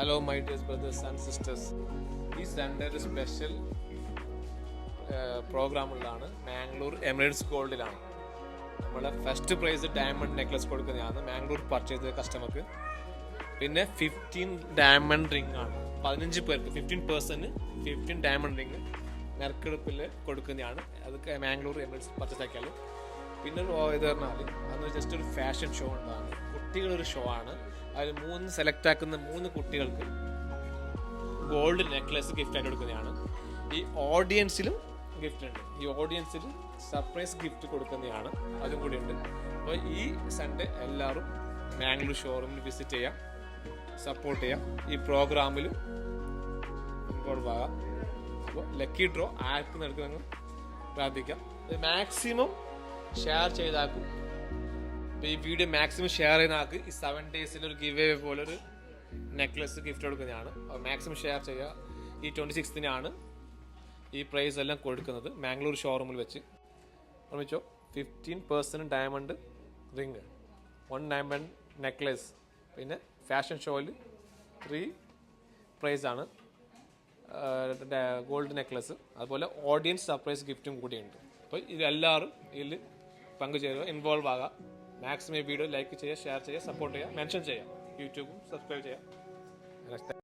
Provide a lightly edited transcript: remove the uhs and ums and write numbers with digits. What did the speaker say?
Hello, my dear brothers and sisters. ഈ Sunday ഒരു special പ്രോഗ്രാമുള്ളതാണ് Mangalore Emirates ഗോൾഡിലാണ്. നമ്മളെ ഫസ്റ്റ് പ്രൈസ് ഡയമണ്ട് നെക്ലസ് കൊടുക്കുന്നതാണ് Mangalore purchase ചെയ്ത കസ്റ്റമർക്ക്. പിന്നെ 15 ഡയമണ്ട് റിംഗ് ആണ്, 15 പേർക്ക് 15% ഡയമണ്ട് റിംഗ് നറുക്കെടുപ്പിൽ കൊടുക്കുന്നതാണ്. അതൊക്കെ മാംഗ്ലൂർ എമിറേറ്റ്സ് പർച്ചേസ് ആക്കിയാലും. പിന്നെ ഇത് പറഞ്ഞാൽ അന്ന് ജസ്റ്റ് ഒരു ഫാഷൻ ഷോ ഉണ്ടാണ്, കുട്ടികളൊരു ഷോ ആണ്. അതിൽ 3 സെലക്ട് ആക്കുന്ന 3 കുട്ടികൾക്ക് ഗോൾഡ് നെക്ലസ് ഗിഫ്റ്റ് ആയിട്ട് കൊടുക്കുന്നതാണ്. ഈ ഓഡിയൻസിലും ഗിഫ്റ്റ് ഉണ്ട്, ഈ ഓഡിയൻസിൽ സർപ്രൈസ് ഗിഫ്റ്റ് കൊടുക്കുന്നതാണ്, അതും കൂടി ഉണ്ട്. അപ്പോൾ ഈ സൺഡേ എല്ലാവരും മാംഗ്ലൂർ ഷോറൂമിൽ വിസിറ്റ് ചെയ്യാം, സപ്പോർട്ട് ചെയ്യാം, ഈ പ്രോഗ്രാമിലും ഇൻവോൾവ് ആകാം. അപ്പോൾ ലക്കി ഡ്രോ ആർക്ക് നടക്കുമെന്ന് പ്രാർത്ഥിക്കാം. മാക്സിമം ഷെയർ ചെയ്താക്കും. അപ്പോൾ ഈ വീഡിയോ മാക്സിമം ഷെയർ ചെയ്യുന്ന ആൾക്ക് ഈ 7 ഡേയ്സിൽ ഒരു ഗിവ് അവേ പോലെ ഒരു നെക്ലസ് ഗിഫ്റ്റ് കൊടുക്കുന്നതാണ്. അപ്പോൾ മാക്സിമം ഷെയർ ചെയ്യുക. ഈ 26-നാണ് ഈ പ്രൈസ് എല്ലാം കൊടുക്കുന്നത് മാംഗ്ലൂർ ഷോറൂമിൽ വെച്ച്. ഓർമ്മിച്ചോ, 15% ഡയമണ്ട് റിങ്, 1 ഡയമണ്ട് നെക്ലസ്, പിന്നെ ഫാഷൻ ഷോയിൽ 3 പ്രൈസാണ് ഗോൾഡ് നെക്ലസ്. അതുപോലെ ഓഡിയൻസ് സർപ്രൈസ് ഗിഫ്റ്റും കൂടിയുണ്ട്. അപ്പോൾ ഇതെല്ലാവരും ഇതിൽ പങ്കുചേരുക, ഇൻവോൾവ് ആകാം. മാക്സിമം വീഡിയോ ലൈക്ക് ചെയ്യുക, ഷെയർ ചെയ്യുക, സപ്പോർട്ട് ചെയ്യുക, മെൻഷൻ ചെയ്യുക, യൂട്യൂബും സബ്സ്ക്രൈബ് ചെയ്യുക.